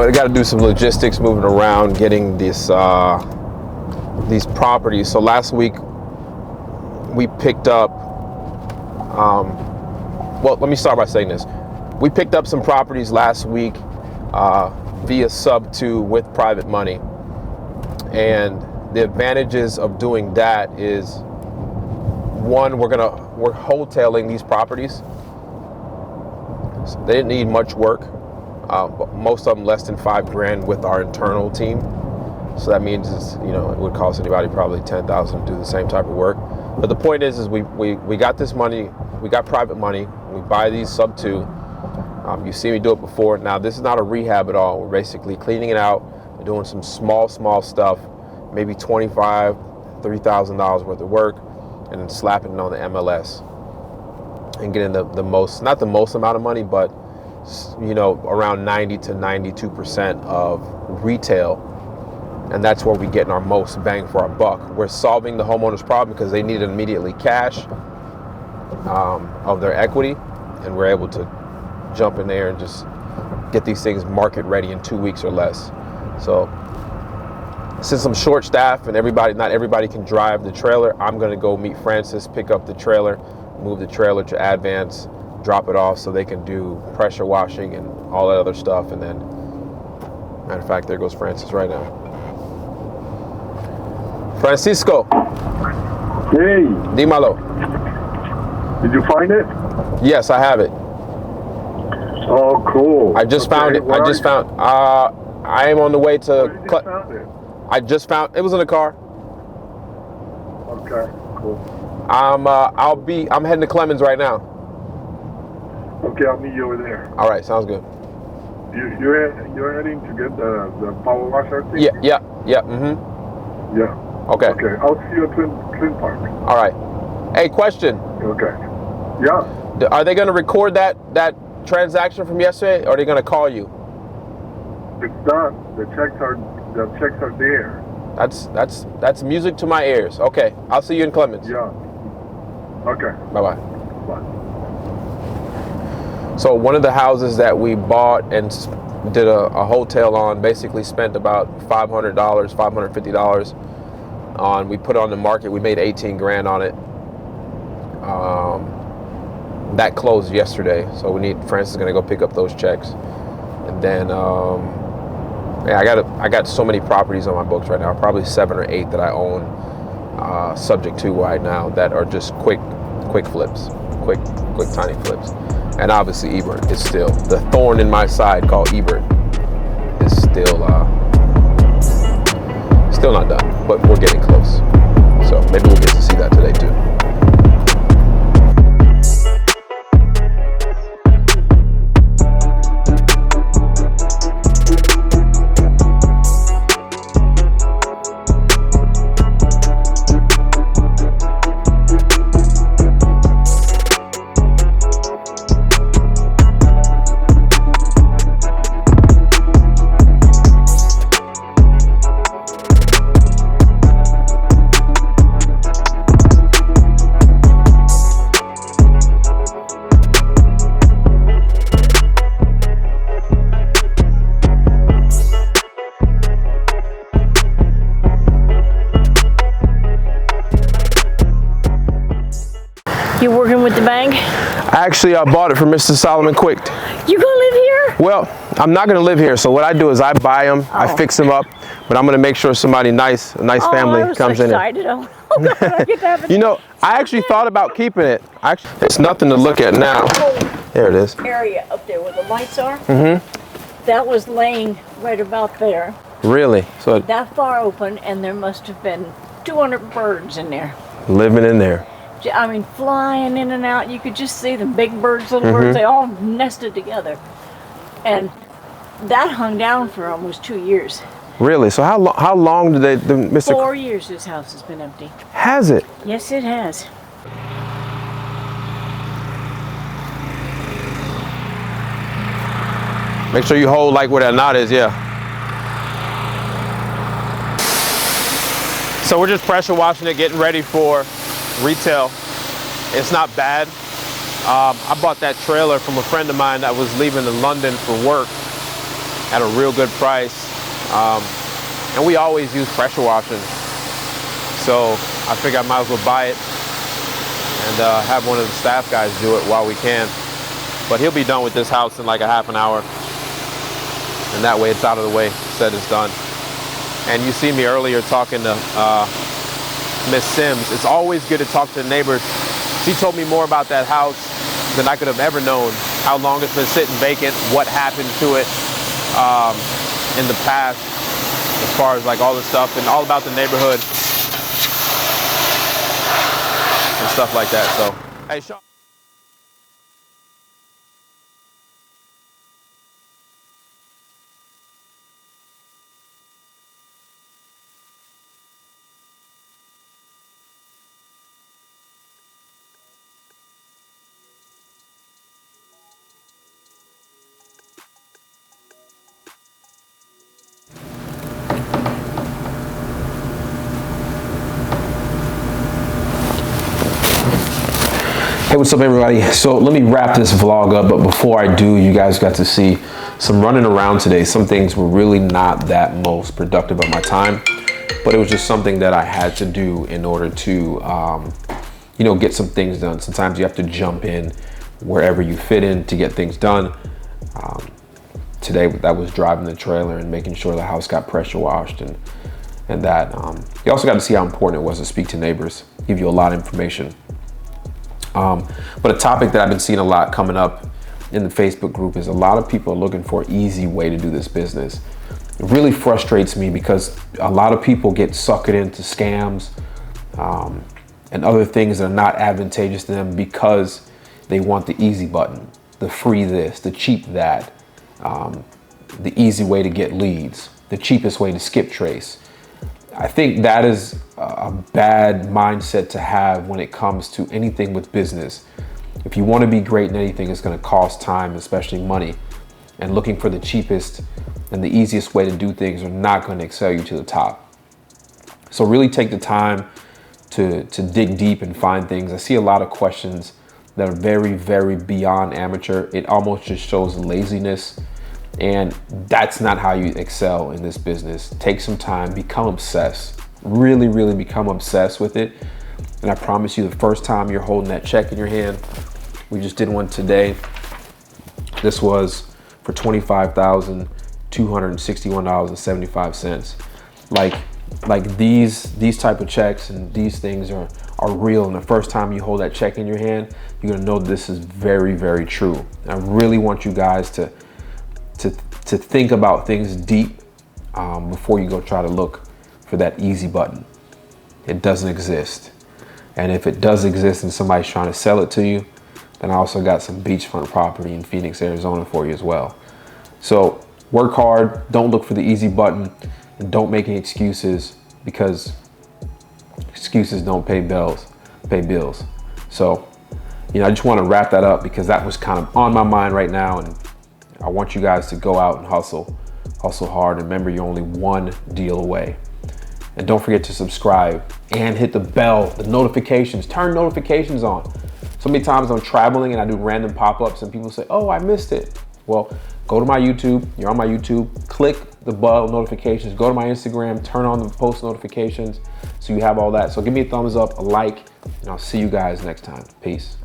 I got to do some logistics, moving around, getting this these properties. So last week we picked up. Well, let me start by saying this. We picked up some properties last week via sub-2 with private money, and the advantages of doing that is, one, we're wholesaling these properties. So they didn't need much work. But most of them less than $5,000 with our internal team. So that means it would cost anybody probably $10,000 to do the same type of work. But the point is we got this money, we got private money, we buy these sub-2. You see me do it before. Now this is not a rehab at all. We're basically cleaning it out, doing some small stuff, maybe $25,000, $3,000 worth of work, and then slapping it on the MLS and getting the most, not the most amount of money, but around 90 to 92% of retail, and that's where we're getting our most bang for our buck. We're solving the homeowner's problem because they needed immediately cash of their equity, and we're able to jump in there and just get these things market ready in 2 weeks or less. So since I'm short staffed and not everybody can drive the trailer, I'm going to go meet Francis, pick up the trailer, move the trailer to Advance, drop it off so they can do pressure washing and all that other stuff. And then, matter of fact, there goes Francis right now. Francisco. Hey. Dímalo. Did you find it? Yes, I have it. Oh, cool. I just found it. I am on the way to. Where did you found it? I just found it was in the car. Okay, cool. I'm heading to Clemens right now. Okay, I'll meet you over there. All right, sounds good. You're heading to get the power washer thing? Yeah. Yeah. Okay. Okay, I'll see you at Twin Park. All right. Hey, question. Okay. Yeah. Are they going to record that transaction from yesterday, or are they going to call you? It's done. The checks are there. That's music to my ears. Okay, I'll see you in Clemens. Yeah. Okay. Bye-bye. Bye. So one of the houses that we bought and did a hotel on, basically spent about $500, $550 on. We put it on the market. We made $18,000 on it. That closed yesterday, so Francis is gonna go pick up those checks, and then I got so many properties on my books right now, probably 7 or 8 that I own, subject to right now, that are just quick flips, quick tiny flips. And obviously Ebert is still the thorn in my side, called Ebert, is still not done, but we're getting close. So maybe we'll get to see that today too. You working with the bank? Actually, I bought it from Mr. Salem Quick. You gonna live here? Well, I'm not gonna live here, so what I do is I buy them, I fix them up, but I'm gonna make sure somebody nice, a nice family comes in it. Oh, God, I get to have it. You know, I actually thought about keeping it. It's nothing to look at now. There it is. Area up there where the lights are. Mm-hmm. That was laying right about there. Really? So that far open, and there must have been 200 birds in there. Living in there. I mean, flying in and out. You could just see them, big birds, little birds. They all nested together. And that hung down for almost 2 years. Really? So how long did Mr. 4 years this house has been empty. Has it? Yes, it has. Make sure you hold like where that knot is, yeah. So we're just pressure washing it, getting ready for retail. It's not bad. I bought that trailer from a friend of mine that was leaving to London for work, at a real good price. And we always use pressure washing. So I figured I might as well buy it and have one of the staff guys do it while we can. But he'll be done with this house in like a half an hour. And that way it's out of the way, said it's done. And you see me earlier talking to Miss Sims. It's always good to talk to the neighbors. She told me more about that house than I could have ever known. How long it's been sitting vacant, what happened to it in the past, as far as like all the stuff, and all about the neighborhood and stuff like that. So, hey, Sean. Hey, what's up everybody? So let me wrap this vlog up, but before I do, you guys got to see some running around today. Some things were really not that most productive of my time, but it was just something that I had to do in order to, you know, get some things done. Sometimes you have to jump in wherever you fit in to get things done. Today, that was driving the trailer and making sure the house got pressure washed and that. You also got to see how important it was to speak to neighbors, give you a lot of information. But a topic that I've been seeing a lot coming up in the Facebook group is a lot of people are looking for an easy way to do this business. It really frustrates me because a lot of people get suckered into scams and other things that are not advantageous to them because they want the easy button, the free this, the cheap that, the easy way to get leads, the cheapest way to skip trace. I think that is a bad mindset to have when it comes to anything with business. If you want to be great in anything, it's going to cost time, especially money. And looking for the cheapest and the easiest way to do things are not going to excel you to the top. So really take the time to dig deep and find things. I see a lot of questions that are very, very beyond amateur. It almost just shows laziness. And that's not how you excel in this business. Take some time, become obsessed, really, really become obsessed with it. And I promise you, the first time you're holding that check in your hand, we just did one today. This was for $25,261.75. Like these type of checks and these things are real. And the first time you hold that check in your hand, you're gonna know this is very, very true. And I really want you guys to think about things deep before you go try to look for that easy button. It doesn't exist. And if it does exist and somebody's trying to sell it to you, then I also got some beachfront property in Phoenix, Arizona for you as well. So work hard, don't look for the easy button, and don't make any excuses because excuses don't pay bills. So, you know, I just want to wrap that up because that was kind of on my mind right now, and I want you guys to go out and hustle hard. And remember, you're only one deal away. And don't forget to subscribe and hit the bell, the notifications, turn notifications on. So many times I'm traveling and I do random pop-ups and people say, oh, I missed it. Well, go to my YouTube, you're on my YouTube, click the bell notifications, go to my Instagram, turn on the post notifications so you have all that. So give me a thumbs up, a like, and I'll see you guys next time. Peace.